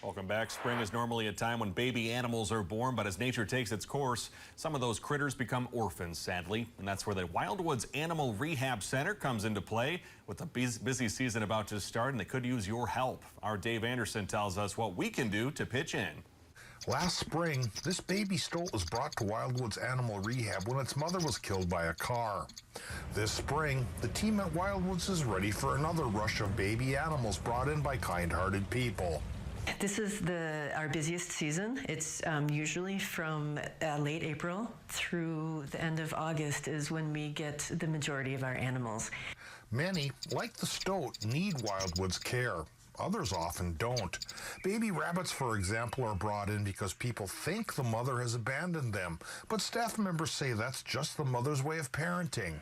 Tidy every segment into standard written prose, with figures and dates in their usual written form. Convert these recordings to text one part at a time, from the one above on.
Welcome back. Spring is normally a time when baby animals are born, but as nature takes its course, some of those critters become orphans, sadly. And that's where the Wildwoods Animal Rehab Center comes into play with a busy season about to start, and they could use your help. Our Dave Anderson tells us what we can do to pitch in. Last spring, this baby stoat was brought to Wildwoods Animal Rehab when its mother was killed by a car. This spring, the team at Wildwoods is ready for another rush of baby animals brought in by kind-hearted people. This is our busiest season. It's usually from late April through the end of August is when we get the majority of our animals. Many, like the stoat, need Wildwoods care. Others often don't. Baby rabbits, for example, are brought in because people think the mother has abandoned them, but staff members say that's just the mother's way of parenting.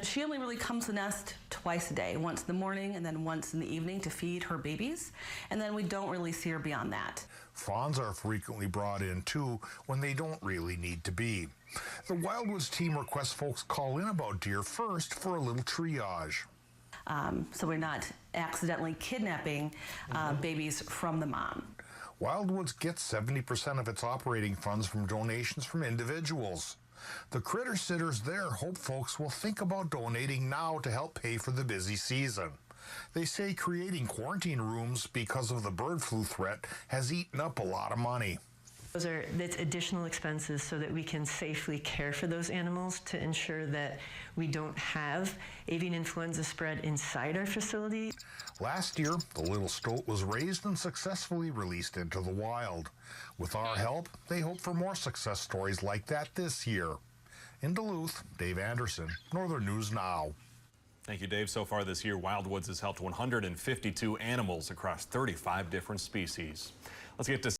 She only really comes to the nest twice a day, once in the morning and then once in the evening to feed her babies, and then we don't really see her beyond that. Fawns are frequently brought in too when they don't really need to be. The Wildwoods team requests folks call in about deer first for a little triage. So we're not accidentally kidnapping babies from the mom. Wildwoods gets 70% of its operating funds from donations from individuals. The critter sitters there hope folks will think about donating now to help pay for the busy season. They say creating quarantine rooms because of the bird flu threat has eaten up a lot of money. That's additional expenses so that we can safely care for those animals to ensure that we don't have avian influenza spread inside our facility. Last year, the little stoat was raised and successfully released into the wild. With our help, they hope for more success stories like that this year. In Duluth, Dave Anderson, Northern News Now. Thank you, Dave. So far this year, Wildwoods has helped 152 animals across 35 different species. Let's get to